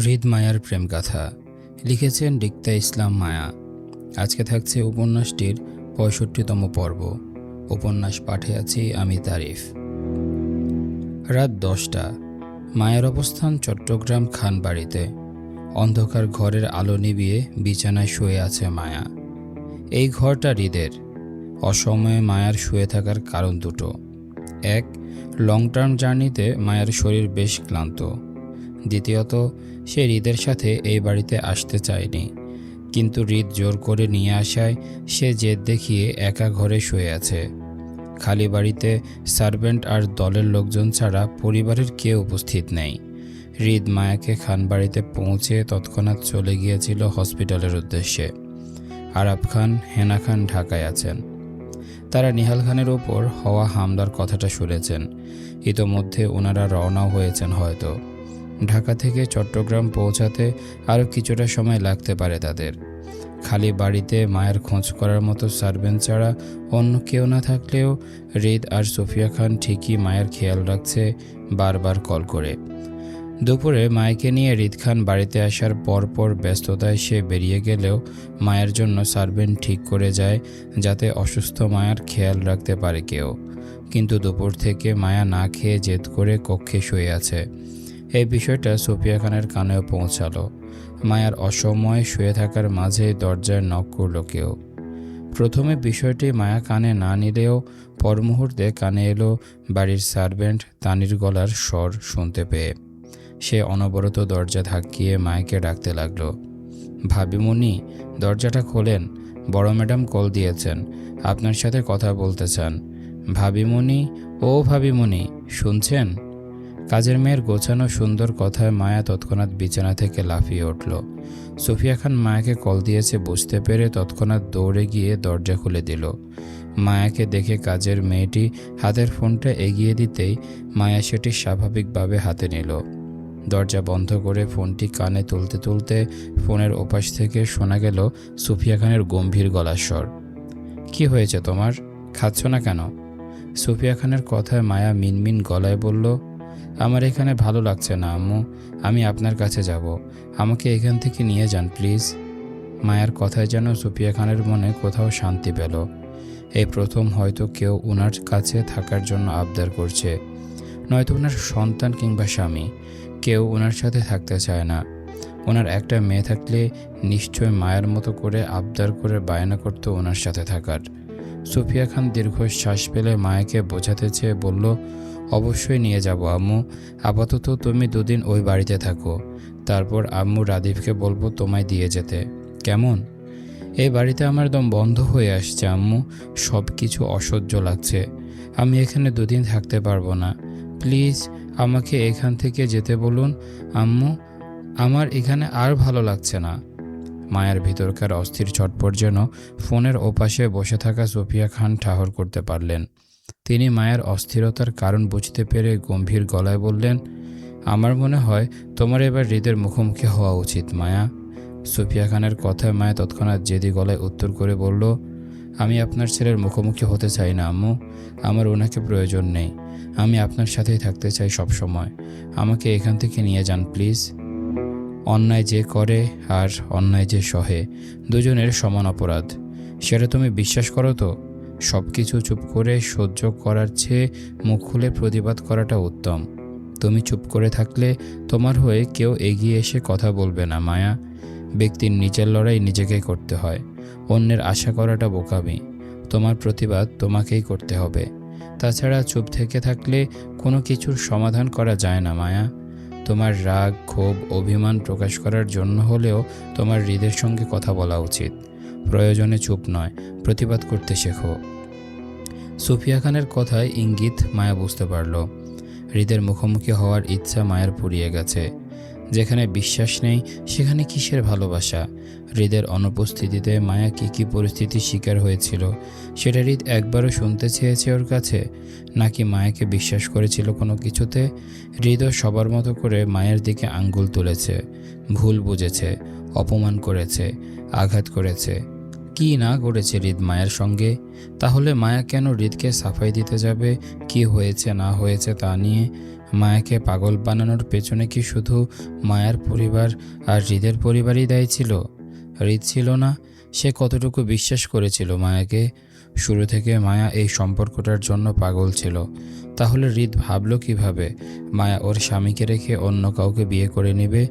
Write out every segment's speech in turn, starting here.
হৃদ মায়ার প্রেমগাথা লিখেছেন রিক্তা ইসলাম মায়া। আজকে থাকছে উপন্যাসটির ৬৫তম পর্ব। উপন্যাস পাঠে আছি আমি তারিফ। রাত ১০টা। মায়ের অবস্থান চট্টগ্রাম খানবাড়িতে। অন্ধকার ঘরের আলো নিভিয়ে বিছানায় শুয়ে আছে মায়া। এই ঘরটা হৃদের। অসময়ে মায়ার শুয়ে থাকার কারণ দুটো। এক, লং টার্ম জার্নিতে মায়ের শরীর বেশ ক্লান্ত। দ্বিতীয়ত, সে হৃদের সাথে এই বাড়িতে আসতে চায়নি, কিন্তু হৃদ জোর করে নিয়ে আসায় সে জেদ দেখিয়ে একা ঘরে শুয়ে আছে। খালি বাড়িতে সার্ভেন্ট আর দলের লোকজন ছাড়া পরিবারের কেউ উপস্থিত নেই। হৃদ মায়াকে খানবাড়িতে পৌঁছে তৎক্ষণাৎ চলে গিয়েছিল হসপিটালের উদ্দেশ্যে। আরাব খান, হেনা খান ঢাকায় আছেন। তারা নিহাল খানের ওপর হওয়া হামলার কথাটা শুনেছেন। ইতোমধ্যে ওনারা রওনাও হয়েছেন। হয়তো ঢাকা থেকে চট্টগ্রাম পৌঁছাতে আরও কিছুটা সময় লাগতে পারে তাদের। খালি বাড়িতে মায়ের খোঁজ করার মতো সার্ভেন্ট ছাড়া অন্য কেউ না থাকলেও হৃদ আর সোফিয়া খান ঠিকই মায়ের খেয়াল রাখছে, বারবার কল করে। দুপুরে মায়েকে নিয়ে হৃদ খান বাড়িতে আসার পরপর ব্যস্ততায় সে বেরিয়ে গেলেও মায়ের জন্য সার্ভেন্ট ঠিক করে যায় যাতে অসুস্থ মায়ের খেয়াল রাখতে পারে কেউ। কিন্তু দুপুর থেকে মায়া না খেয়ে জেদ করে কক্ষে শুয়ে আছে। এই বিষয়টা সোফিয়া খানের কানেও পৌঁছালো। মায়ার অসময়ে শুয়ে থাকার মাঝে দরজায় নক করল কেউ। প্রথমে বিষয়টি মায়া কানে না নিলেও পর মুহূর্তে কানে এলো বাড়ির সার্ভেন্ট তানির গলার স্বর শুনতে পেয়ে। সে অনবরত দরজা ধাক্কিয়ে মায়াকে ডাকতে লাগলো। ভাবিমণি, দরজাটা খোলেন, বড় ম্যাডাম কল দিয়েছেন, আপনার সাথে কথা বলতে চান। ভাবিমণি, ও ভাবিমণি, শুনছেন? কাজের মেয়ের গোছানো সুন্দর কথায় মায়া তৎক্ষণাৎ বিছানা থেকে লাফিয়ে উঠল। সোফিয়া খান মায়াকে কল দিয়েছে বুঝতে পেরে তৎক্ষণাৎ দৌড়ে গিয়ে দরজা খুলে দিল। মায়াকে দেখে কাজের মেয়েটি হাতের ফোনটা এগিয়ে দিতেই মায়া সেটি স্বাভাবিকভাবে হাতে নিল। দরজা বন্ধ করে ফোনটি কানে তুলতে তুলতে ফোনের ওপাশ থেকে শোনা গেল সোফিয়া খানের গম্ভীর গলার স্বর। কি হয়েছে তোমার? খাচ্ছ না কেন? সোফিয়া খানের কথায় মায়া মিনমিন গলায় বলল, আমার এখানে ভালো লাগছে না আম্মু, আমি আপনার কাছে যাব, আমাকে এখান থেকে নিয়ে যান প্লিজ। মায়ার কথায় যেন সোফিয়া খানের মনে কোথাও শান্তি পেল। এই প্রথম হয়তো কেউ ওনার কাছে থাকার জন্য আবদার করছে, নয়তো ওনার সন্তান কিংবা স্বামী। কেউ ওনার সাথে থাকতে চায় না। ওনার একটা মেয়ে থাকলে নিশ্চয় মায়ের মতো করে আবদার করে বায়না করতো ওনার সাথে থাকার। সোফিয়া খান দীর্ঘশ্বাস ফেলে মায়াকে বোঝাতে চেয়ে বলল, অবশ্যই নিয়ে যাব আম্মু, আপাতত তুমি দুদিন ওই বাড়িতে থাকো, তারপর আম্মু রাদীফকে বলবো তোমায় দিয়ে যেতে, কেমন? এই বাড়িতে আমার দম বন্ধ হয়ে আসছে আম্মু, সব কিছু অসহ্য লাগছে, আমি এখানে দুদিন থাকতে পারবো না, প্লিজ আমাকে এখান থেকে যেতে বলুন আম্মু, আমার এখানে আর ভালো লাগছে না। মায়ের ভিতরকার অস্থির ছটপট যেন ফোনের ওপাশে বসে থাকা সোফিয়া খান ঠাহর করতে পারলেন। তিনি মায়ের অস্থিরতার কারণ বুঝতে পেরে গম্ভীর গলায় বললেন, আমার মনে হয় তোমার এবার হৃদের মুখোমুখি হওয়া উচিত মায়া। সোফিয়া খানের কথায় মায়া তৎক্ষণাৎ জেদি গলায় উত্তর করে বলল, আমি আপনার ছেলের মুখোমুখি হতে চাই না আম্মু, আমার ওনাকে প্রয়োজন নেই, আমি আপনার সাথেই থাকতে চাই সব সময়, আমাকে এখান থেকে নিয়ে যান প্লিজ। অন্যায় যে করে আর অন্যায় যে সহে, দুজনের সমান অপরাধ, সেটা তুমি বিশ্বাস করো তো? সব কিছু চুপ করে সহ্য করার চেয়ে মুখ খুলে প্রতিবাদ করাটা উত্তম। তুমি চুপ করে থাকলে তোমার হয়ে কেউ এগিয়ে এসে কথা বলবে না মায়া। ব্যক্তির নিজের লড়াই নিজেকেই করতে হয়, অন্যের আশা করাটা বোকামি। তোমার প্রতিবাদ তোমাকেই করতে হবে। তাছাড়া চুপ থেকে থাকলে কোনো কিছুর সমাধান করা যায় না মায়া। তোমার রাগ, ক্ষোভ, অভিমান প্রকাশ করার জন্য হলেও তোমার হৃদের সঙ্গে কথা বলা উচিত। প্রয়োজনে চুপ নয়, প্রতিবাদ করতে শেখো। সোফিয়া খানের কথায় ইঙ্গিত মায়া বুঝতে পারল। হৃদের মুখোমুখি হওয়ার ইচ্ছা মায়ের পুড়িয়ে গেছে। যেখানে বিশ্বাস নেই সেখানে কিসের ভালোবাসা? হৃদের অনুপস্থিতিতে মায়া কী পরিস্থিতির শিকার হয়েছিল সেটা হৃদ একবারও শুনতে চেয়েছে ওর কাছে, নাকি মায়াকে বিশ্বাস করেছিল কোনো কিছুতে? হৃদও সবার মতো করে মায়ের দিকে আঙ্গুল তুলেছে, ভুল বুঝেছে, অপমান করেছে, আঘাত করেছে। কি না করেছে হৃদ মায়ের সঙ্গে? তাহলে মায়া কেন হৃদকে সাফাই দিতে যাবে কি হয়েছে না হয়েছে তা নিয়ে? মায়াকে পাগল বানানোর পেছনে কি শুধু মায়ার পরিবার আর হৃদের পরিবারই দায়ী ছিল? হৃদ ছিল না? সে কতটুকু বিশ্বাস করেছিল মায়াকে? শুরু থেকে মায়া এই সম্পর্কটার জন্য পাগল ছিল। তাহলে হৃদ ভাবল কিভাবে মায়া ওর স্বামীকে রেখে অন্য কাউকে বিয়ে করে নেবে?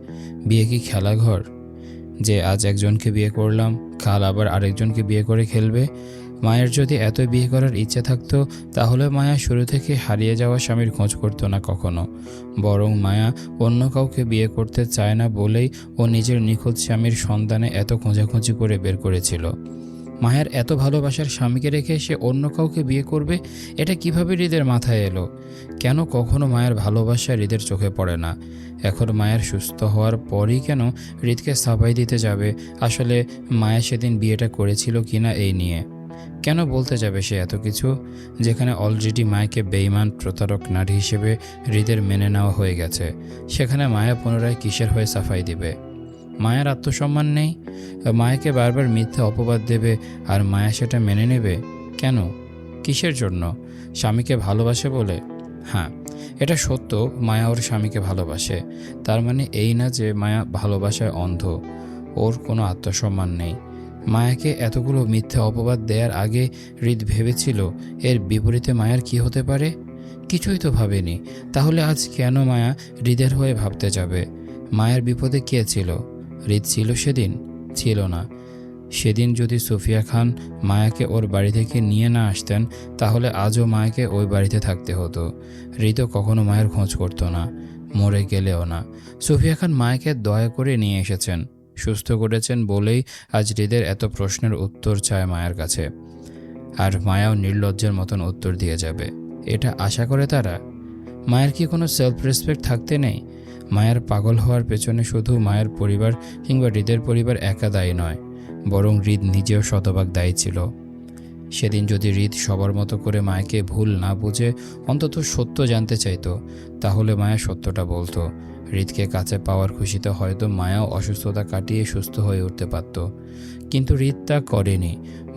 বিয়ে কি খেলাঘর যে আজ একজনকে বিয়ে করলাম, কাল আবার আরেকজনকে বিয়ে করে খেলবে? মায়ের যদি এত বিয়ে করার ইচ্ছে থাকতো তাহলে মায়া শুরু থেকে হারিয়ে যাওয়া স্বামীর খোঁজ করতো না কখনো। বরং মায়া অন্য কাউকে বিয়ে করতে চায় না বলেই ও নিজের নিখোঁজ স্বামীর সন্ধানে এত খোঁজাখুঁজি করে বের করেছিল। মায়ের এত ভালোবাসার স্বামীকে রেখে সে অন্য কাউকে বিয়ে করবে, এটা কিভাবে হৃদের মাথায় এলো? কেন কখনো মায়ের ভালোবাসা হৃদের চোখে পড়ে না? এখন মায়ের সুস্থ হওয়ার পরই কেন হৃদকে সাফাই দিতে যাবে আসলে মায়া সেদিন বিয়েটা করেছিল কিনা এই নিয়ে? কেন বলতে যাবে সে এত কিছু, যেখানে অলরেডি মায়াকে বেঈমান প্রতারক নারী হিসেবে হৃদের মেনে নেওয়া হয়ে গেছে? সেখানে মায়া পুনরায় কিসের হয়ে সাফাই দিবে? মায়ের আত্মসম্মান নেই? মায়াকে বারবার মিথ্যা অপবাদ দেবে আর মায়া সেটা মেনে নেবে? কেন? কিসের জন্য? স্বামীকে ভালোবাসে বলে? হ্যাঁ, এটা সত্য, মায়া ওর স্বামীকে ভালোবাসে। তার মানে এই না যে মায়া ভালোবাসায় অন্ধ। ওর কোনো আত্মসম্মান নেই। মায়াকে এতগুলো মিথ্যা অপবাদ দেওয়ার আগে হৃদ ভেবেছিল এর বিপরীতে মায়ার কি হতে পারে? কিছুই তো ভাবেনি। তাহলে আজ কেন মায়া হৃদের হয়ে ভাবতে যাবে? মায়ের বিপদে কে ছিল? হৃদ ছিল সেদিন? ছিল না। সেদিন যদি সুফিয়া খান মায়াকে ওর বাড়ি থেকে নিয়ে না আসতেন তাহলে আজও মায়াকে ওই বাড়িতে থাকতে হতো। হৃদও কখনো মায়ের খোঁজ করতো না, মরে গেলেও না। সুফিয়া খান মায়াকে দয়া করে নিয়ে এসেছেন, সুস্থ করেছেন বলেই আজ হৃদের এত প্রশ্নের উত্তর চায় মায়ের কাছে। আর মায়াও নির্লজ্জের মতন উত্তর দিয়ে যাবে, এটা আশা করে তারা? মায়ের কি কোনো সেলফ রেসপেক্ট থাকতে নেই? মায়ের পাগল হওয়ার পেছনে শুধু মায়ের পরিবার কিংবা হৃদের পরিবার একা দায়ী নয়, বরং হৃদ নিজেও শতভাগ দায়ী ছিল। সেদিন যদি হৃদ সবার মতো করে মায়াকে ভুল না বুঝে অন্তত সত্য জানতে চাইতো তাহলে মায়া সত্যটা বলতো। হৃদকে কাছে পাওয়ার খুশিতে হয়তো মায়াও অসুস্থতা কাটিয়ে সুস্থ হয়ে উঠতে পারত। কিন্তু হৃদ তা করেনি,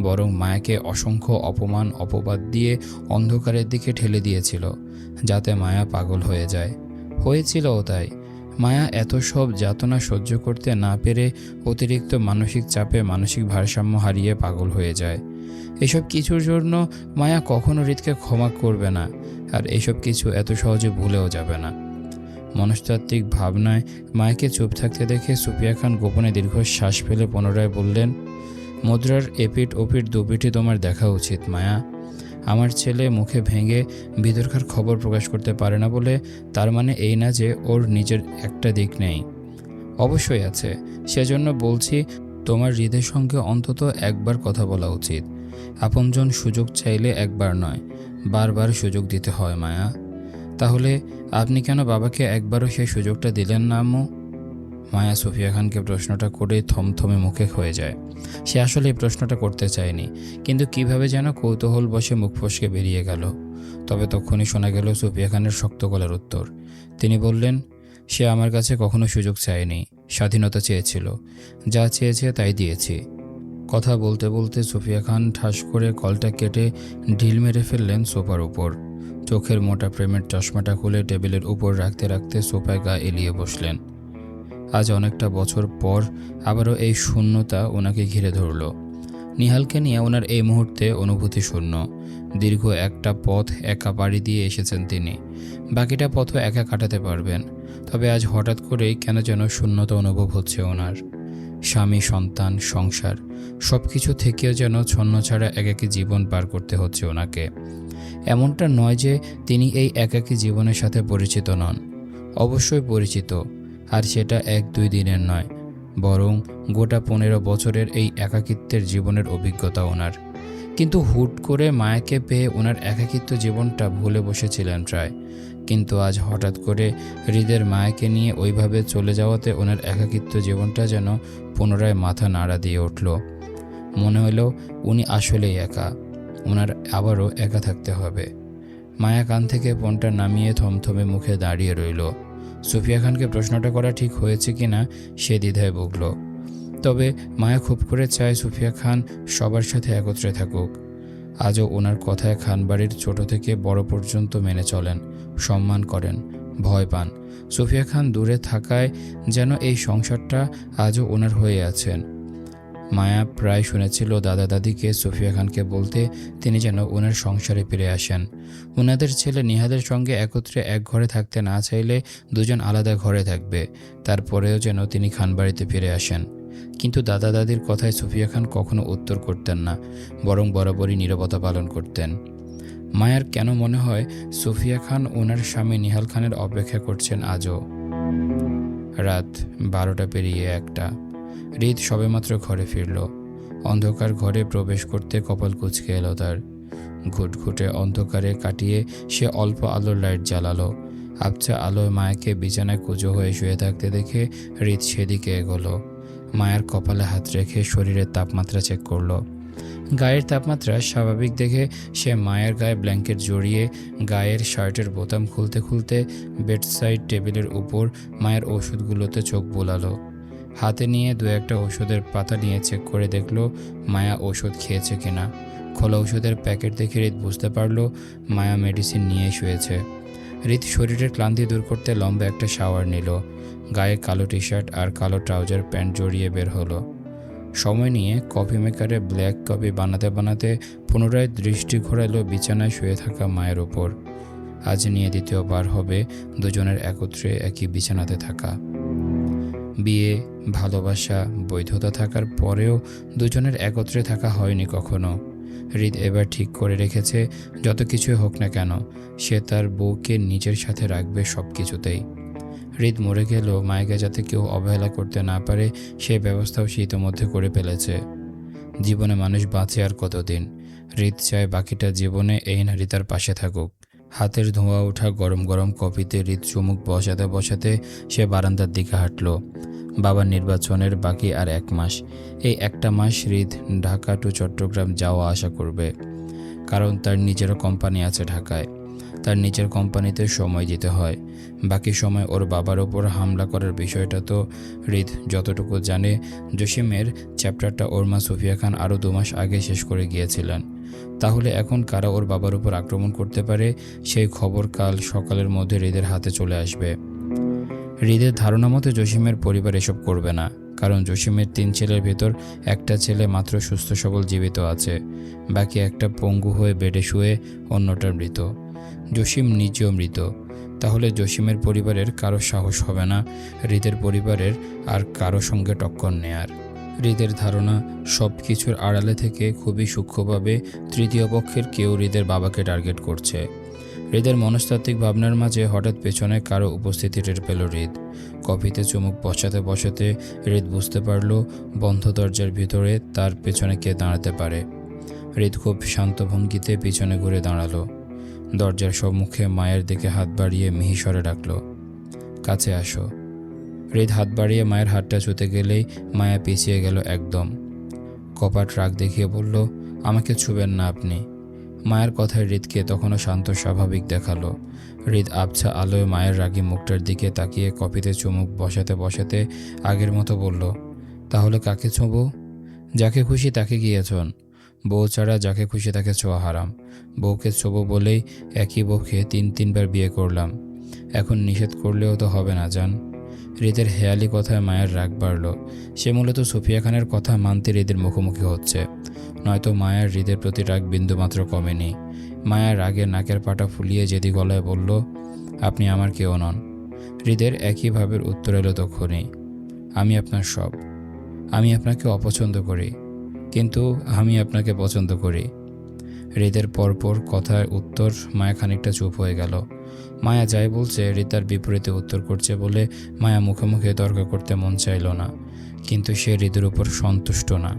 বরং মায়াকে অসংখ্য অপমান অপবাদ দিয়ে অন্ধকারের দিকে ঠেলে দিয়েছিল যাতে মায়া পাগল হয়ে যায়। হয়েছিলও তাই। মায়া এত সব যাতনা সহ্য করতে না পেরে অতিরিক্ত মানসিক চাপে মানসিক ভারসাম্য হারিয়ে পাগল হয়ে যায়। এসব কিছুর জন্য মায়া কখনো হৃদকে ক্ষমা করবে না, আর এসব কিছু এত সহজে ভুলেও যাবে না। মনস্তাত্ত্বিক ভাবনায় মায়াকে চুপ থাকতে দেখে সুফিয়া খান গোপনে দীর্ঘশ্বাস ফেলে পুনরায় বললেন, মুদ্রার এপিঠ ওপিঠ দুপিঠই তোমার দেখা উচিত মায়া। আমার ছেলে মুখে ভেঙে ভিতরকার খবর প্রকাশ করতে পারে না বলে তার মানে এই না যে ওর নিজের একটা দিক নেই। অবশ্যই আছে, সেজন্য বলছি তোমার হৃদের সঙ্গে অন্তত একবার কথা বলা উচিত। আপনজন সুযোগ চাইলে একবার নয়, বারবার সুযোগ দিতে হয় মায়া। তাহলে আপনি কেন বাবাকে একবারও সেই সুযোগটা দিলেন না আম্মু? মায়া সুফিয়া খানকে প্রশ্নটা করে থমথমে মুখে হয়ে যায়। সে আসলে এই প্রশ্নটা করতে চায়নি, কিন্তু কিভাবে যেন কৌতূহল বসে মুখ ফসকে বেরিয়ে গেল। তবে তখনই শোনা গেল সুফিয়া খানের শক্ত গলার উত্তর। তিনি বললেন, সে আমার কাছে কখনো সুযোগ চায়নি, স্বাধীনতা চেয়েছিল। যা চেয়েছে তাই দিয়েছি। কথা বলতে বলতে সুফিয়া খান ঠাস করে কলটা কেটে ঢিল মেরে ফেললেন সোফার উপর। চোখের মোটা প্রেমের চশমাটা খুলে টেবিলের উপর রাখতে রাখতে সোফায় গা এলিয়ে বসলেন। আজ অনেকটা বছর পর আবারও এই শূন্যতা ওনাকে ঘিরে ধরল। নিহালকে নিয়ে ওনার এই মুহূর্তে অনুভূতি শূন্য। দীর্ঘ একটা পথ একা পাড়ি দিয়ে এসেছেন তিনি, বাকিটা পথও একা কাটাতে পারবেন। তবে আজ হঠাৎ করেই কেন যেন শূন্যতা অনুভব হচ্ছে ওনার। স্বামী, সন্তান, সংসার সব কিছু থেকেও যেন ছন্নছাড়া একাকী জীবন পার করতে হচ্ছে ওনাকে। এমনটা নয় যে তিনি এই একাকী জীবনের সাথে পরিচিত নন, অবশ্যই পরিচিত, আর সেটা 1-2 দিনের নয়, বরং গোটা 15 বছরের এই একাকিত্বের জীবনের অভিজ্ঞতা ওনার। কিন্তু হুট করে মায়াকে পেয়ে ওনার একাকিত্ব জীবনটা ভুলে বসেছিলেন প্রায়। কিন্তু আজ হঠাৎ করে হৃদের মায়াকে নিয়ে ওইভাবে চলে যাওয়াতে ওনার একাকিত্ব জীবনটা যেন পুনরায় মাথা নাড়া দিয়ে উঠল। মনে হলো উনি আসলেই একা, ওনার আবারও একা থাকতে হবে। মায়া কান থেকে ফোনটা নামিয়ে থমথমে মুখে দাঁড়িয়ে রইল। সুফিয়া খানকে প্রশ্নটা করা ঠিক হয়েছে কিনা সে দ্বিধায় ভুগল। তবে মায়া খুব করে চায় সুফিয়া খান সবার সাথে একত্রে থাকুক। আজও ওনার কথায় খানবাড়ির ছোট থেকে বড় পর্যন্ত মেনে চলেন, সম্মান করেন, ভয় পান। সুফিয়া খান দূরে থাকায় যেন এই সংসারটা আজও ওনার হয়ে আছেন। মায়া প্রায় শুনেছিল দাদা দাদিকে সুফিয়া খানকে বলতে তিনি যেন ওনার সংসারে ফিরে আসেন। ওনাদের ছেলে নিহাদের সঙ্গে একত্রে এক ঘরে থাকতে না চাইলে দুজন আলাদা ঘরে থাকবে, তারপরেও যেন তিনি খানবাড়িতে ফিরে আসেন। কিন্তু দাদা দাদির কথায় সুফিয়া খান কখনো উত্তর করতেন না, বরং বরাবরই নীরবতা পালন করতেন। মায়ার কেন মনে হয় সুফিয়া খান ওনার স্বামী নিহাল খানের অপেক্ষা করছেন আজও। রাত 12টা পেরিয়ে 1টা। হৃদ সবেমাত্র ঘরে ফিরল। অন্ধকার ঘরে প্রবেশ করতে কপাল কুঁচকে এলো তার। ঘুটঘুটে অন্ধকারে কাটিয়ে সে অল্প আলোর লাইট জ্বালালো। আবছা আলোয় মায়াকে বিছানায় কুঁজো হয়ে শুয়ে থাকতে দেখে হৃদ সেদিকে এগোলো। মায়ার কপালে হাত রেখে শরীরের তাপমাত্রা চেক করলো। গায়ের তাপমাত্রা স্বাভাবিক দেখে সে মায়ের গায়ে ব্ল্যাঙ্কেট জড়িয়ে গায়ের শার্টের বোতাম খুলতে খুলতে বেডসাইড টেবিলের উপর মায়ের ওষুধগুলোতে চোখ বোলালো। হাতে নিয়ে 2-1টা ওষুধের পাতা নিয়ে চেক করে দেখলো মায়া ওষুধ খেয়েছে কিনা। খোলা ওষুধের প্যাকেট দেখে হৃদ বুঝতে পারলো মায়া মেডিসিন নিয়ে শুয়েছে। হৃদ শরীরের ক্লান্তি দূর করতে লম্বা একটা শাওয়ার নিল। গায়ে কালো টি শার্ট আর কালো ট্রাউজার প্যান্ট জড়িয়ে বের হলো। সময় নিয়ে কফি মেকারে ব্ল্যাক কফি বানাতে বানাতে পুনরায় দৃষ্টি ঘোরালো বিছানায় শুয়ে থাকা মায়ের ওপর। আজ নিয়ে দ্বিতীয়বার হবে দুজনের একত্রে একই বিছানাতে থাকা। বিয়ে, ভালোবাসা, বৈধতা থাকার পরেও দুজনের একত্রে থাকা হয়নি কখনো। হৃদ এবার ঠিক করে রেখেছে যত কিছুই হোক না কেন সে তার বউকে নিজের সাথে রাখবে সব কিছুতেই। হৃদ মরে গেলেও মায়াকে যাতে কেউ অবহেলা করতে না পারে সেই ব্যবস্থাও সে ইতিমধ্যে করে ফেলেছে। জীবনে মানুষ বাঁচে আর কতদিন। হৃদ চায় বাকিটা জীবনে এই নারী তার পাশে থাকুক। হাতের ধোঁয়া ওঠা গরম গরম কফিতে হৃদ চুমুক বসাতে বসাতে সে বারান্দার দিকে হাঁটল। বাবার নির্বাচনের বাকি আর 1 মাস। এই একটা মাস হৃদ ঢাকা টু চট্টগ্রাম যাওয়া আসা করবে, কারণ তার নিজেরও কোম্পানি আছে ঢাকায়। তার নিজের কোম্পানিতে সময় দিতে হয়। বাকি সময় ওর বাবার ওপর হামলা করার বিষয়টা তো হৃদ যতটুকু জানে, জসিমের চ্যাপ্টারটা ওর মা সুফিয়া খান আরও 2 মাস আগে শেষ করে গিয়েছিলেন। তাহলে এখন কারা ওর বাবার উপর আক্রমণ করতে পারে সেই খবর কাল সকালের মধ্যে হৃদের হাতে চলে আসবে। হৃদের ধারণা মতে জসিমের পরিবার এসব করবে না, কারণ জসিমের 3 ছেলের ভেতর একটা ছেলে মাত্র সুস্থ সবল জীবিত আছে, বাকি একটা পঙ্গু হয়ে বেডে শুয়ে, অন্যটা মৃত। জসিম নিজেও মৃত। তাহলে জসিমের পরিবারের কারো সাহস হবে না হৃদের পরিবারের আর কারো সঙ্গে টক্কর নেয়ার। হৃদের ধারণা সব কিছুর আড়ালে থেকে খুবই সূক্ষ্মভাবে তৃতীয় পক্ষের কেউ হৃদের বাবাকে টার্গেট করছে। হৃদের মনস্তাত্ত্বিক ভাবনার মাঝে হঠাৎ পেছনে কারো উপস্থিতি টের পেল হৃদ। কফিতে চুমুক বসাতে বসাতে হৃদ বুঝতে পারল বন্ধ দরজার ভিতরে তার পেছনে কে দাঁড়াতে পারে। হৃদ খুব শান্ত ভঙ্গিতে পিছনে ঘুরে দাঁড়ালো। দরজার সম্মুখে মায়ের দিকে হাত বাড়িয়ে মিহিস্বরে ডাকল, কাছে আসো। হৃদ হাত বাড়িয়ে মায়ের হাতটা ছুঁতে গেলেই মায়া পিছিয়ে গেল একদম। কপাট রাগ দেখিয়ে বলল, আমাকে ছুবেন না আপনি। মায়ের কথায় হৃদকে তখনও শান্ত স্বাভাবিক দেখালো। হৃদ আবছা আলোয় মায়ের রাগী মুখটার দিকে তাকিয়ে কফিতে চুমুক বসাতে বসাতে আগের মতো বলল, তাহলে কাকে ছোঁবো? যাকে খুশি তাকে গিয়েছন। বউ ছাড়া যাকে খুশি তাকে ছোঁয়া হারাম। বউকে ছোঁবো বলেই একই বউকে 3-3বার বিয়ে করলাম। এখন নিষেধ করলেও তো হবে না জান। হৃদের হেয়ালি কথায় মায়ের রাগ বাড়ল। সে মূলত সুফিয়া খানের কথা মানতে হৃদের মুখোমুখি হচ্ছে, নয়তো মায়ের হৃদের প্রতি রাগ বিন্দুমাত্র কমেনি। মায়ের রাগে নাকের পাটা ফুলিয়ে যেদি গলায় বলল, আপনি আমার কেউ নন। হৃদের একই ভাবের উত্তর এলো তখনই, আমি আপনার সব। আমি আপনাকে অপছন্দ করি, কিন্তু আমি আপনাকে পছন্দ করি। হৃদের পরপর কথার উত্তর মায়া খানিকটা চুপ হয়ে গেল। মায়া যাই বলছে হৃদ তার বিপরীতে উত্তর করছে বলে মায়া মুখে মুখে তর্ক করতে মন চাইল না, কিন্তু সে হৃদের উপর সন্তুষ্ট না।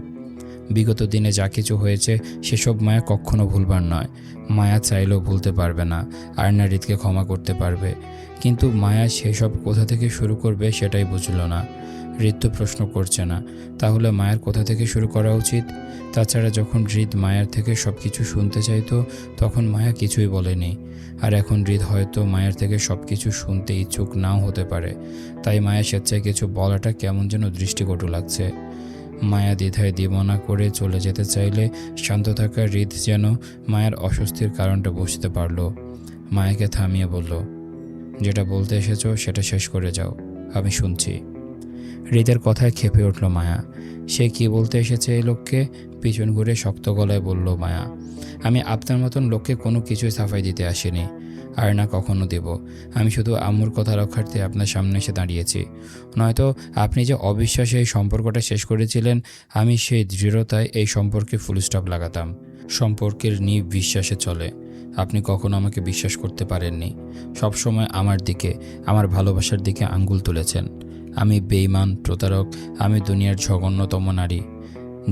বিগত দিনে যা কিছু হয়েছে সেসব মায়া কখনো ভুলবার নয়। মায়া চাইলেও ভুলতে পারবে না, আর না হৃদকে ক্ষমা করতে পারবে। কিন্তু মায়া সেসব কোথা থেকে শুরু করবে সেটাই বুঝল না। হৃদ তো প্রশ্ন করছে না, তাহলে মায়ের কোথা থেকে শুরু করা উচিত? তাছাড়া যখন হৃদ মায়ের থেকে সব কিছু শুনতে চাইতো তখন মায়া কিছুই বলেনি, আর এখন হৃদ হয়তো মায়ের থেকে সব কিছু শুনতে ইচ্ছুক নাও হতে পারে। তাই মায়া স্বেচ্ছায় কিছু বলাটা কেমন যেন দৃষ্টিকটু লাগছে। মায়া দ্বিধায় দ্বিমনা করে চলে যেতে চাইলে শান্ত থাকা হৃদ যেন মায়ের অস্বস্তির কারণটা বুঝতে পারল। মায়াকে থামিয়ে বলল, যেটা বলতে এসেছো সেটা শেষ করে যাও, আমি শুনছি। হৃদের কথায় ক্ষেপে উঠল মায়া। সে কি বলতে এসেছে এই লোককে? পিছন ঘুরে শক্ত গলায় বলল মায়া, আমি আপনার মতন লোককে কোনো কিছুই সাফাই দিতে আসিনি, আর না কখনো দেব। আমি শুধু আম্মুর কথা রক্ষার্থে আপনার সামনে এসে দাঁড়িয়েছি। নয়তো আপনি যে অবিশ্বাসে এই সম্পর্কটা শেষ করেছিলেন, আমি সেই দৃঢ়তায় এই সম্পর্কে ফুল স্টপ লাগাতাম। সম্পর্কের নীব বিশ্বাসে চলে। আপনি কখনো আমাকে বিশ্বাস করতে পারেননি। সবসময় আমার দিকে, আমার ভালোবাসার দিকে আঙ্গুল তুলেছেন। আমি বেঈমান, প্রতারক, আমি দুনিয়ার জঘন্যতম নারী,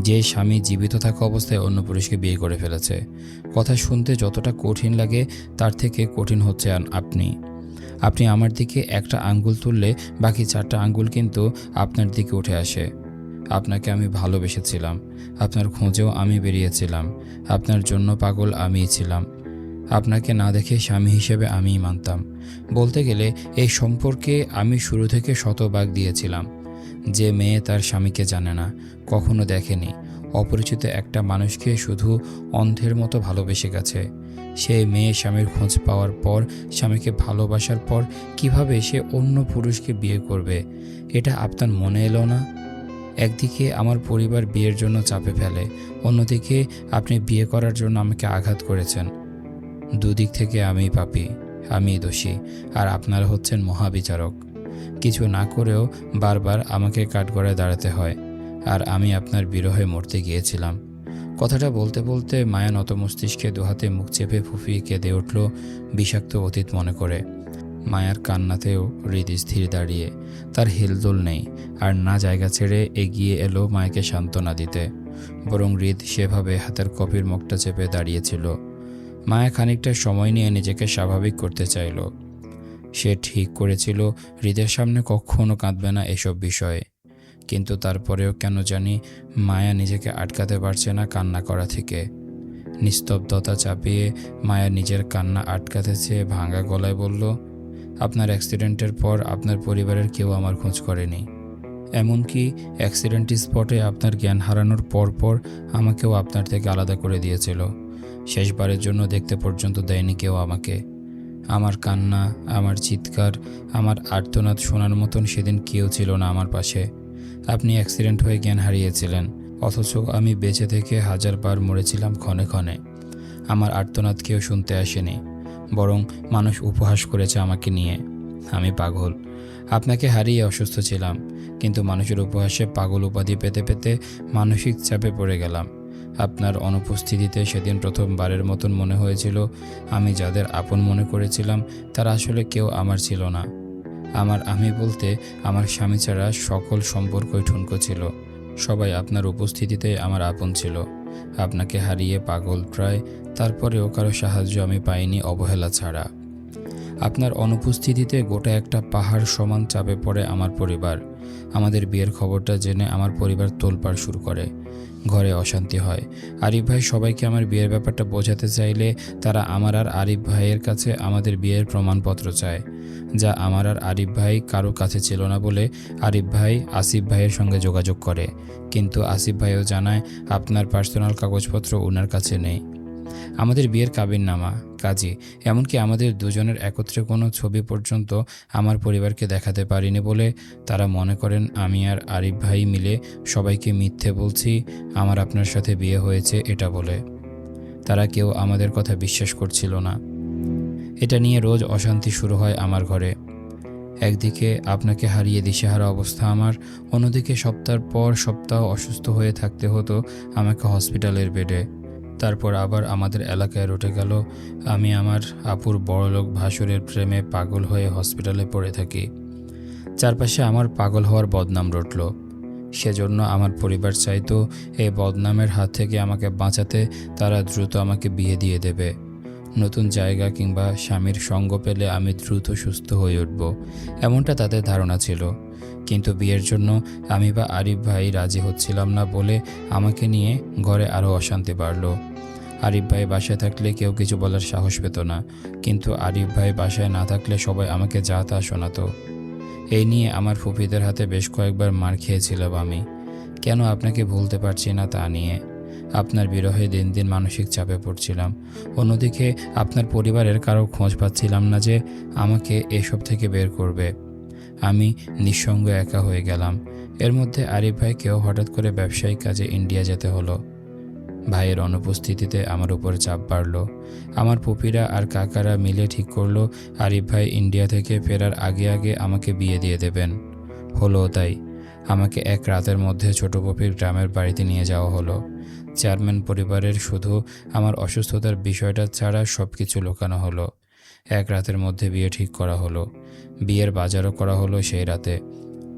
যে স্বামী জীবিত থাকা অবস্থায় অন্য পুরুষকে বিয়ে করে ফেলেছে। কথা শুনতে যতটা কঠিন লাগে তার থেকে কঠিন হচ্ছে আপনি। আপনি আমার দিকে একটা আঙ্গুল তুললে বাকি 4টা আঙ্গুল কিন্তু আপনার দিকে উঠে আসে। আপনাকে আমি ভালোবেসেছিলাম, আপনার খোঁজেও আমি বেরিয়েছিলাম, আপনার জন্য পাগল আমিই ছিলাম। আপনাকে না দেখে স্বামী হিসেবে আমিই মানতাম। বলতে গেলে এই সম্পর্কে আমি শুরু থেকে শতভাগ দিয়েছিলাম। যে মেয়ে তার স্বামীকে জানে না, কখনো দেখেনি, অপরিচিত একটা মানুষকে শুধু অন্ধের মতো ভালোবেসে গেছে, সেই মেয়ে স্বামীর খোঁজ পাওয়ার পর, স্বামীকে ভালোবাসার পর কিভাবে সে অন্য পুরুষকে বিয়ে করবে, এটা আপনার মনে এলো না? একদিকে আমার পরিবার বিয়ের জন্য চাপে ফেলে, অন্যদিকে আপনি বিয়ে করার জন্য আমাকে আঘাত করেছেন। দুদিক থেকে আমিই পাপী, আমিই দোষী, আর আপনারা হচ্ছেন মহাবিচারক। কিছু না করেও বারবার আমাকে কাঠগড়ায় দাঁড়াতে হয়, আর আমি আপনার বিরহে মরতে গিয়েছিলাম। কথাটা বলতে বলতে মায়া নত মস্তিষ্কে দুহাতে মুখ চেপে ফুফিয়ে কেঁদে উঠল, বিষাক্ত অতীত মনে করে। মায়ার কান্নাতেও হৃদ স্থির দাঁড়িয়ে, তার হেলদোল নেই, আর না জায়গা ছেড়ে এগিয়ে এলো মায়াকে সান্ত্বনা দিতে। বরং হৃদ সেভাবে হাতের কপির মুখটা চেপে দাঁড়িয়েছিল। মায়া খানিকটা সময় নিয়ে নিজেকে স্বাভাবিক করতে চাইল। সে ঠিক করেছিল হৃদের সামনে কখনো কাঁদবে না এসব বিষয়ে, কিন্তু তারপরেও কেন জানি মায়া নিজেকে আটকাতে পারছে না কান্না করা থেকে। নিস্তব্ধতা চাপিয়ে মায়া নিজের কান্না আটকাতে চেয়ে ভাঙা গলায় বলল, আপনার অ্যাক্সিডেন্টের পর আপনার পরিবারের কেউ আমার খোঁজ করেনি। এমনকি অ্যাক্সিডেন্ট স্পটে আপনার জ্ঞান হারানোর পর আমাকেও আপনার থেকে আলাদা করে দিয়েছিল। শেষবারের জন্য দেখতে পর্যন্ত দেয়নি কেউ আমাকে। আমার কান্না, আমার চিৎকার, আমার আর্তনাদ শোনার মতন সেদিন কেউ ছিল না আমার পাশে। আপনি অ্যাক্সিডেন্ট হয়ে জ্ঞান হারিয়েছিলেন, অথচ আমি বেঁচে থেকে 1000 বার মরেছিলাম ক্ষণে ক্ষণে। আমার আর্তনাদ কেউ শুনতে আসেনি, বরং মানুষ উপহাস করেছে আমাকে নিয়ে। আমি পাগল। আপনাকে হারিয়ে অসুস্থ ছিলাম, কিন্তু মানুষের উপহাসে পাগল উপাধি পেতে পেতে মানসিক চাপে পড়ে গেলাম। আপনার অনুপস্থিতিতে সেদিন প্রথমবারের মতন মনে হয়েছিল আমি যাদের আপন মনে করেছিলাম তারা আসলে কেউ আমার ছিল না। আমি বলতে আমার স্বামী ছাড়া সকল সম্পর্কই ঠুনকো ছিল। সবাই আপনার উপস্থিতিতে আমার আপন ছিল। আপনাকে হারিয়ে পাগল প্রায়, তারপরেও কারো সাহায্য আমি পাইনি অবহেলা ছাড়া। আপনার অনুপস্থিতিতে গোটা একটা পাহাড় সমান চাপে পড়ে আমার পরিবার। আমাদের বিয়ের খবরটা জেনে আমার পরিবার তোলপাড় শুরু করে। ঘরে অশান্তি হয়। আরিফ ভাই সবাইকে আমার বিয়ের ব্যাপারটা বোঝাতে চাইলে তারা আমার আর আরিফ ভাইয়ের কাছে আমাদের বিয়ের প্রমাণপত্র চায়, যা আমার আর আরিফ ভাই কারো কাছে ছিল না বলে আরিফ ভাই আসিফ ভাইয়ের সঙ্গে যোগাযোগ করে। কিন্তু আসিফ ভাইও জানায় আপনার পার্সোনাল কাগজপত্র ওনার কাছে নেই। আমাদের বিয়ের কাবিননামা, কাজী, এমনকি আমাদের দুজনের একত্রে কোনো ছবি পর্যন্ত আমার পরিবারকে দেখাতে পারিনি বলে তারা মনে করেন আমি আর আরিফ ভাই মিলে সবাইকে মিথ্যে বলছি আমার আপনার সাথে বিয়ে হয়েছে এটা বলে। তারা কেউ আমাদের কথা বিশ্বাস করছিল না। এটা নিয়ে রোজ অশান্তি শুরু হয় আমার ঘরে। একদিকে আপনাকে হারিয়ে দিশেহারা অবস্থা আমার, অন্যদিকে সপ্তাহের পর সপ্তাহ অসুস্থ হয়ে থাকতে হতো আমাকে হসপিটালের বেডে। তারপর আবার আমাদের এলাকায় রটে গেল আমি আমার আপুর বড়লোক ভাসুরের প্রেমে পাগল হয়ে হসপিটালে পড়ে থাকি। চারপাশে আমার পাগল হওয়ার বদনাম রটল। সেজন্য আমার পরিবার চাইতো এই বদনামের হাত থেকে আমাকে বাঁচাতে তারা দ্রুত আমাকে বিয়ে দিয়ে দেবে। নতুন জায়গা কিংবা স্বামীর সঙ্গ পেলে আমি দ্রুত সুস্থ হয়ে উঠব, এমনটা তাদের ধারণা ছিল। কিন্তু বিয়ের জন্য আমি বা আরিফ ভাই রাজি হচ্ছিলাম না বলে আমাকে নিয়ে ঘরে আরও অশান্তি বাড়ল। আরিফ ভাই বাসায় থাকলে কেউ কিছু বলার সাহস পেত না, কিন্তু আরিফ ভাই বাসায় না থাকলে সবাই আমাকে যা তা শোনাতো। এই নিয়ে আমার ফুফিদের হাতে বেশ কয়েকবার মার খেয়েছিলাম আমি। কেন আপনাকে ভুলতে পারছি না তা নিয়ে। আপনার বিরহে দিন দিন মানসিক চাপে পড়ছিলাম। অন্যদিকে আপনার পরিবারের কারো খোঁজ পাচ্ছিলাম না যে আমাকে এসব থেকে বের করবে। আমি নিঃসঙ্গ একা হয়ে গেলাম। এর মধ্যে আরিফ ভাইকেও হঠাৎ করে ব্যবসায়িক কাজে ইন্ডিয়া যেতে হলো। ভাইয়ের অনুপস্থিতিতে আমার উপর চাপ বাড়ল। আমার ফুপিরা আর কাকারা মিলে ঠিক করলো আরিফ ভাই ইন্ডিয়া থেকে ফেরার আগে আগে আমাকে বিয়ে দিয়ে দেবেন। হলো তাই। আমাকে এক রাতের মধ্যে ছোট ফুপির গ্রামের বাড়িতে নিয়ে যাওয়া হলো। চেয়ারম্যান পরিবারের শুধু আমার অসুস্থতার বিষয়টা ছাড়া সব কিছু লুকানো হলো। এক রাতের মধ্যে বিয়ে ঠিক করা হলো। বিয়ের বাজারও করা হলো সেই রাতে।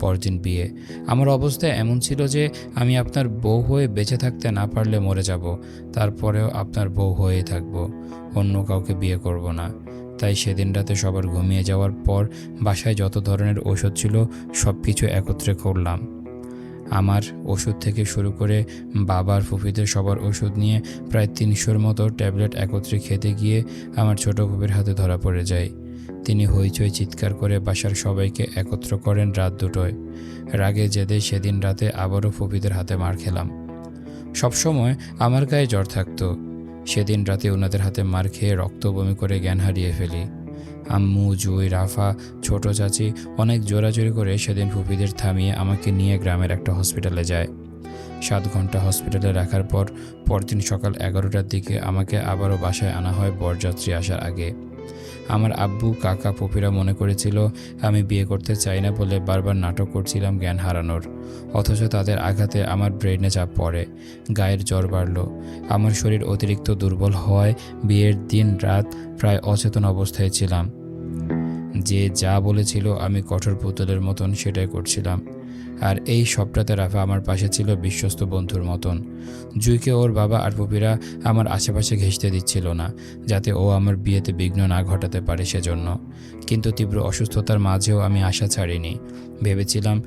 পরদিন বিয়ে। আমার অবস্থা এমন ছিল যে আমি আপনার বউ হয়ে বেঁচে থাকতে না পারলে মরে যাব, তারপরেও আপনার বউ হয়েই থাকব, অন্য কাউকে বিয়ে করব না। তাই সেদিন রাতে সবার ঘুমিয়ে যাওয়ার পর বাসায় যত ধরনের ওষুধ ছিল সব কিছু একত্রে করলাম। আমার ওষুধ থেকে শুরু করে বাবার ফুফিদের সবার ওষুধ নিয়ে প্রায় ৩০০-র মতো ট্যাবলেট একত্রে খেতে গিয়ে আমার ছোট ফুফির হাতে ধরা পড়ে যায়। তিনি হইচই চিৎকার করে বাসার সবাইকে একত্র করেন রাত ২টোয়। রাগে জেদে সেদিন রাতে আবারও ফুফিদের হাতে মার খেলাম। সবসময় আমার গায়ে জ্বর থাকতো। সেদিন রাতে ওনাদের হাতে মার খেয়ে রক্ত বমি করে জ্ঞান হারিয়ে ফেলি। আম্মু, জুই, রাফা, ছোট চাচি অনেক জোরাজোরি করে সেদিন ফুফিদের থামিয়ে আমাকে নিয়ে গ্রামের একটা হসপিটালে যায়। ৭ ঘন্টা হসপিটালে রাখার পর পরদিন সকাল ১১টার দিকে আমাকে আবারও বাসায় আনা হয় বরযাত্রী আসার আগে। আমার আব্বু, কাকা, ফুপিরা মনে করেছিল আমি বিয়ে করতে চাই না বলে বারবার নাটক করছিলাম জ্ঞান হারানোর। অথচ তাদের আঘাতে আমার ব্রেনে চাপ পড়ে, গায়ের জ্বর বাড়ল। আমার শরীর অতিরিক্ত দুর্বল হওয়ায় বিয়ের দিন রাত প্রায় অচেতন অবস্থায় ছিলাম। যে যা বলেছিল আমি কঠোর পুতুলের মতন সেটাই করছিলাম। আর এই সবটাতে রাফা আমার পাশে ছিল বিশ্বস্ত বন্ধুর মতন। জুইকে ওর বাবা আর পুপিরা আমার আশেপাশে ঘেঁষতে দিচ্ছিল না, যাতে ও আমার বিয়েতে বিঘ্ন না ঘটাতে পারে সেজন্য। কিন্তু তীব্র অসুস্থতার মাঝেও আমি আশা ছাড়িনি। ভেবেছিলাম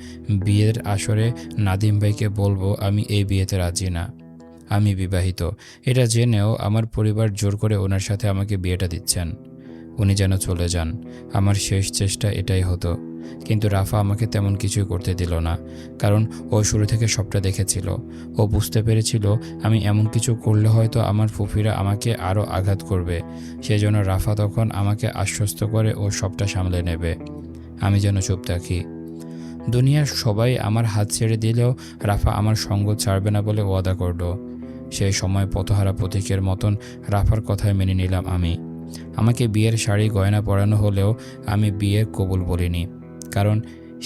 বিয়ের আসরে নাদিম ভাইকে বলবো আমি এই বিয়েতে রাজি না, আমি বিবাহিত। এটা জেনেও আমার পরিবার জোর করে ওনার সাথে আমাকে বিয়েটা দিচ্ছেন। উনি যেন চলে যান, আমার শেষ চেষ্টা এটাই হতো। কিন্তু রাফা আমাকে তেমন কিছুই করতে দিল না, কারণ ও শুরু থেকে সবটা দেখেছিল। ও বুঝতে পেরেছিল আমি এমন কিছু করলে হয়তো আমার ফুফিরা আমাকে আরও আঘাত করবে। সেজন্য রাফা তখন আমাকে আশ্বস্ত করে ও সবটা সামলে নেবে, আমি যেন চুপ থাকি। দুনিয়ার সবাই আমার হাত ছেড়ে দিলেও রাফা আমার সঙ্গ ছাড়বে না বলে ওয়াদা করল। সেই সময় পথহারা প্রতীকের মতন রাফার কথায় মেনে নিলাম আমি। আমাকে বিয়ের শাড়ি গয়না পরানো হলেও আমি বিয়ে কবুল বলিনি, কারণ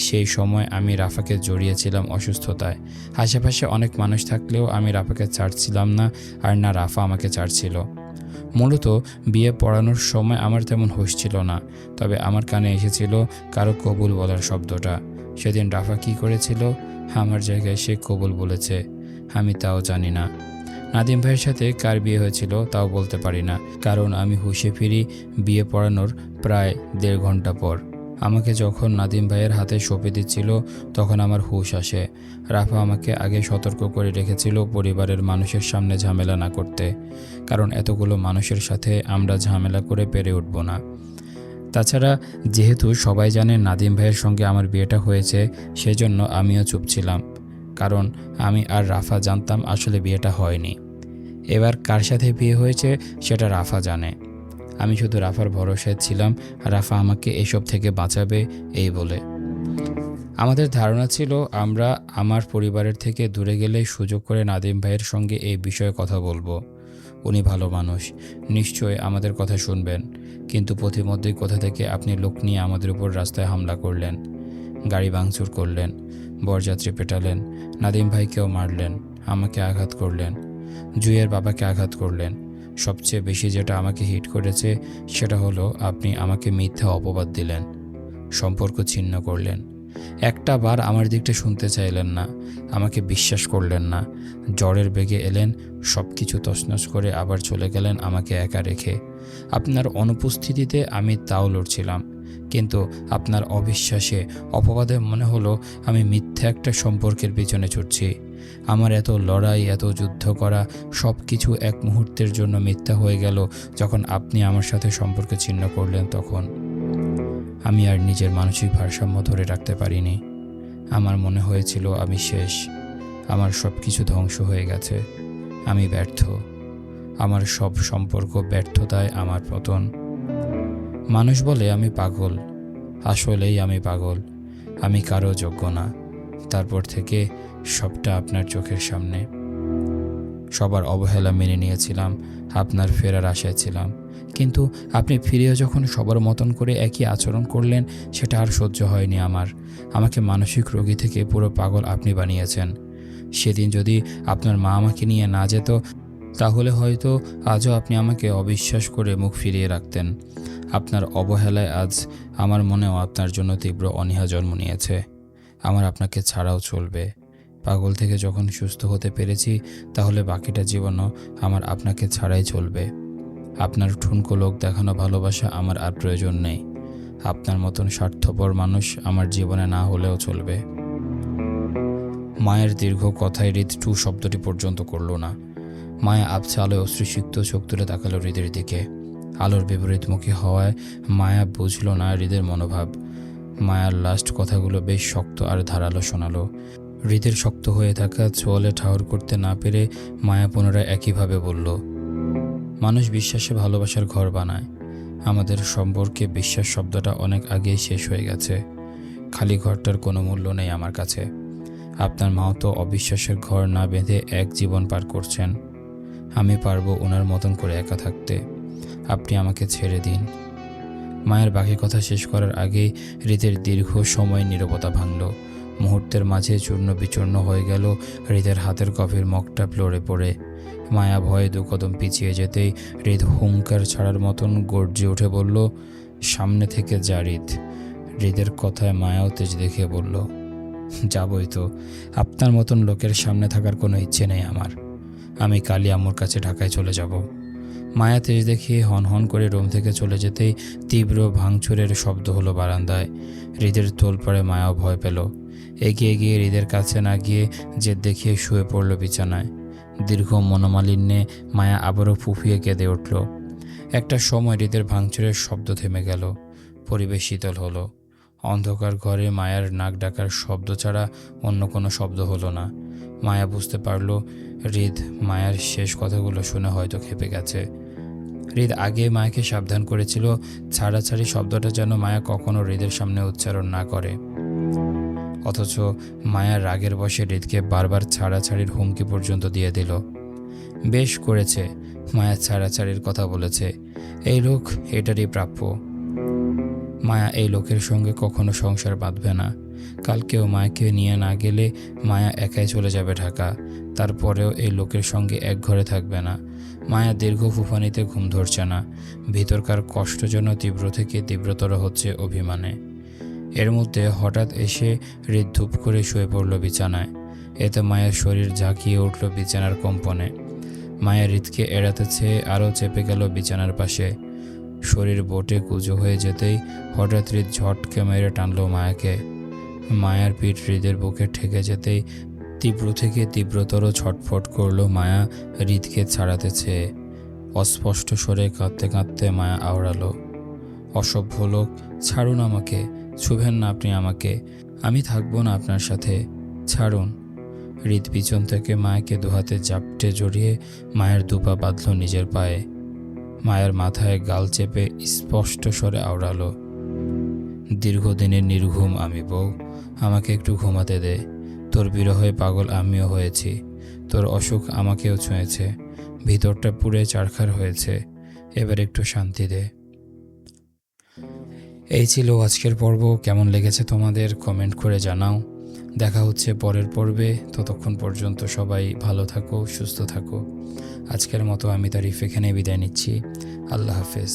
সেই সময় আমি রাফাকে জড়িয়েছিলাম অসুস্থতায়। আশেপাশে অনেক মানুষ থাকলেও আমি রাফাকে ছাড়ছিলাম না, আর না রাফা আমাকে ছাড়ছিল। মূলত বিয়ে পড়ানোর সময় আমার তেমন হুঁশ ছিল না, তবে আমার কানে এসেছিল কারো কবুল বলার শব্দটা। সেদিন রাফা কি করেছিল, আমার জায়গায় সে কবুল বলেছে, আমি তাও জানি না। নাদিম ভাইয়ের সাথে কার বিয়ে হয়েছিল তাও বলতে পারি না, কারণ আমি হুঁশে ফিরি বিয়ে পড়ানোর প্রায় ১.৫ ঘন্টা পর। আমাকে যখন নাদিম ভাইয়ের হাতে সঁপে দিচ্ছিল তখন আমার হুঁশ আসে। রাফা আমাকে আগে সতর্ক করে রেখেছিল পরিবারের মানুষের সামনে ঝামেলা না করতে, কারণ এতগুলো মানুষের সাথে আমরা ঝামেলা করে পেরে উঠব না। তাছাড়া যেহেতু সবাই জানে নাদিম ভাইয়ের সঙ্গে আমার বিয়েটা হয়েছে, সেজন্য আমিও চুপ ছিলাম, কারণ আমি আর রাফা জানতাম আসলে বিয়েটা হয়নি। এবার কার সাথে বিয়ে হয়েছে সেটা রাফা জানে। আমি শুধু রাফার ভরসায় ছিলাম রাফা আমাকে এসব থেকে বাঁচাবে এই বলে। আমাদের ধারণা ছিল আমরা আমার পরিবারের থেকে দূরে গেলে সুযোগ করে নাদিম ভাইয়ের সঙ্গে এই বিষয়ে কথা বলবো। উনি ভালো মানুষ, নিশ্চয় আমাদের কথা শুনবেন। কিন্তু পথিমধ্যেই কোথা থেকে আপনি লোক নিয়ে আমাদের উপর রাস্তায় হামলা করলেন, গাড়ি ভাঙচুর করলেন, বরযাত্রী পেটালেন, নাদিম ভাইকেও মারলেন, আমাকে আঘাত করলেন, জুইয়ের বাবাকে আঘাত করলেন। সবচেয়ে বেশি যেটা আমাকে হিট করেছে সেটা হলো আপনি আমাকে মিথ্যা অপবাদ দিলেন, সম্পর্ক ছিন্ন করলেন। একটা বার আমার দিকটা শুনতে চাইলেন না, আমাকে বিশ্বাস করলেন না। জ্বরের বেগে এলেন, সব কিছু তছনছ করে আবার চলে গেলেন আমাকে একা রেখে। আপনার অনুপস্থিতিতে আমি তাও লড়ছিলাম, কিন্তু আপনার অবিশ্বাসে, অপবাদে মনে হলো আমি মিথ্যা একটা সম্পর্কের পিছনে ছুটছি। আমার এত লড়াই, এত যুদ্ধ করা সব কিছু এক মুহূর্তের জন্য মিথ্যা হয়ে গেল যখন আপনি আমার সাথে সম্পর্ক ছিন্ন করলেন। তখন আমি আর নিজের মানসিক ভারসাম্য ধরে রাখতে পারিনি। আমার মনে হয়েছিল আমি শেষ, আমার সব কিছু ধ্বংস হয়ে গেছে। আমি ব্যর্থ। আমার সব সম্পর্ক ব্যর্থতায় আমার পতন। মানুষ বলে আমি পাগল, আসলেই আমি পাগল। আমি কারো যোগ্য না। তারপর থেকে সবটা আপনার চোখের সামনে। সবার অবহেলা মেনে নিয়েছিলাম, আপনার ফেরার আশায় ছিলাম। কিন্তু আপনি ফিরেও যখন সবার মতন করে একই আচরণ করলেন, সেটা আর সহ্য হয়নি আমার। আমাকে মানসিক রোগী থেকে পুরো পাগল আপনি বানিয়েছেন। সেদিন যদি আপনার মা আমাকে নিয়ে না যেত, তাহলে হয়তো আজও আপনি আমাকে অবিশ্বাস করে মুখ ফিরিয়ে রাখতেন। আপনার অবহেলায় আজ আমার মনেও আপনার জন্য তীব্র অনীহা জন্ম নিয়েছে। আমার আপনাকে ছাড়াও চলবে। পাগল থেকে যখন সুস্থ হতে পেরেছি, তাহলে বাকিটা জীবনও আমার আপনাকে ছাড়াই চলবে। আপনার ঠুনকো লোক দেখানো ভালোবাসা আমার আর প্রয়োজন নেই। আপনার মতন স্বার্থপর মানুষ আমার জীবনে না হলেও চলবে। মায়ের দীর্ঘ কথায় হৃদ টু শব্দটি পর্যন্ত করল না। মায়া আবছা আলোয় অশ্রুসিক্ত চোখ তুলে তাকালো হৃদের দিকে। আলোর বিপরীতমুখী হওয়ায় মায়া বুঝল না হৃদের মনোভাব। মায়ার লাস্ট কথাগুলো বেশ শক্ত আর ধারালো শোনালো। হৃদের শক্ত হয়ে থাকা চোয়ালে ঠাহর করতে না পেরে মায়া পুনরায় একইভাবে বলল, মানুষ বিশ্বাসে ভালোবাসার ঘর বানায়। আমাদের সম্পর্কে বিশ্বাস শব্দটা অনেক আগেই শেষ হয়ে গেছে। খালি ঘরটার কোনো মূল্য নেই আমার কাছে। আপনার মাও তো অবিশ্বাসের ঘর না বেঁধে এক জীবন পার করছেন। আমি পারবো ওনার মতন করে একা থাকতে। আপনি আমাকে ছেড়ে দিন। মায়ের বাকি কথা শেষ করার আগেই হৃদের দীর্ঘ সময় নীরবতা ভাঙল। মুহূর্তের মাঝে চূর্ণ বিচূর্ণ হয়ে গেল হৃদের হাতের কফির মগটা লড়ে পড়ে। মায়া ভয়ে দু কদম পিছিয়ে যেতেই হৃদ হুঙ্কার ছাড়ার মতন গর্জে উঠে বলল, সামনে থেকে যা হৃদ। হৃদের কথায় মায়াও তেজ দেখে বলল, যাবই তো। আপনার মতন লোকের সামনে থাকার কোনো ইচ্ছে নেই আমার। আমি কালই আম্মুর কাছে ঢাকায় চলে যাব। মায়া তেজ দেখিয়ে হন করে রুম থেকে চলে যেতেই তীব্র ভাঙচুরের শব্দ হলো বারান্দায়। হৃদের তোলপাড়ে মায়াও ভয় পেল। এগিয়ে গিয়ে হৃদের কাছে না গিয়ে জেদ দেখিয়ে শুয়ে পড়ল বিছানায়। দীর্ঘ মনোমালিন্যে মায়া আবারও ফুফিয়ে কেঁদে উঠল। একটা সময় হৃদের ভাঙচুরের শব্দ থেমে গেল। পরিবেশ শীতল হলো। অন্ধকার ঘরে মায়ার নাক ডাকার শব্দ ছাড়া অন্য কোনো শব্দ হলো না। মায়া বুঝতে পারল হৃদ মায়ার শেষ কথাগুলো শুনে হয়তো ক্ষেপে গেছে। হৃদ আগে মায়াকে সাবধান করেছিল, ছাড়াছাড়ি শব্দটা যেন মায়া কখনো হৃদের সামনে উচ্চারণ না করে। অথচ মায়ার রাগের বশে হৃদকে বারবার ছাড়াছাড়ির হুমকি পর্যন্ত দিয়ে দিল। বেশ করেছে, মায়া ছাড়াছাড়ির কথা বলেছে। এই লোক এটারই প্রাপ্য। মায়া এই লোকের সঙ্গে কখনো সংসার বাঁধবে না। কালকেও মায়াকে নিয়ে না গেলে মায়া একাই চলে যাবে ঢাকা। তারপরেও এই লোকের সঙ্গে এক ঘরে থাকবে না। মায়া দীর্ঘ ফুফানিতে ঘুম ধরছে না। ভিতরকার কষ্ট যেন তীব্র থেকে তীব্রতর হচ্ছে অভিমানে। এর মধ্যে হঠাৎ এসে হৃদ ধূপ করে শুয়ে পড়ল বিছানায়। এতে মায়ের শরীর ঝাঁকিয়ে উঠল বিছানার কম্পনে। মায়া হৃদকে এড়াতে চেয়ে আরও চেপে গেল বিছানার পাশে। শরীর বোটে কুঁজো হয়ে যেতেই হঠাৎ হৃদ ঝটকে মেরে টানল মায়াকে। মায়ার পিঠ হৃদের বুকে ঠেকে যেতেই তীব্র থেকে তীব্রতর ছটফট করল মায়া হৃদকে ছাড়াতে চেয়ে। অস্পষ্ট স্বরে কাঁদতে কাঁদতে মায়া আওড়ালো, অসভ্য লোক, ছাড়ুন আমাকে, ছুবেন না আপনি আমাকে, আমি থাকবো না আপনার সাথে, ছাড়ুন। হৃদ পিছন থেকে মায়াকে দুহাতে জাপটে জড়িয়ে মায়ের দুপা বাঁধল নিজের পায়ে। মায়ের মাথায় গাল চেপে স্পষ্ট স্বরে আওড়ালো, দীর্ঘদিনের নির্ঘুম আমি বউ, আমাকে একটু ঘুমাতে দে। তোর বিরহে পাগল আমিও হয়েছি। তোর অসুখ আমাকেও ছুঁয়েছে। ভিতরটা পুড়ে চারখার হয়েছে। এবার একটু শান্তি দে। এই ছিল আজকের পর্ব। কেমন লেগেছে তোমাদের কমেন্ট করে জানাও। দেখা হচ্ছে পরের পর্বে। ততক্ষণ পর্যন্ত সবাই ভালো থাকো, সুস্থ থাকো। আজকের মতো আমি তারিফ এখানে বিদায় নিচ্ছি। আল্লাহ হাফেজ।